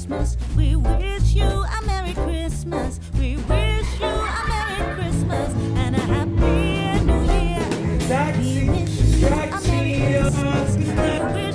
Christmas. We wish you a Merry Christmas. We wish you a Merry Christmas and a Happy New Year. We wish you a Merry Christmas.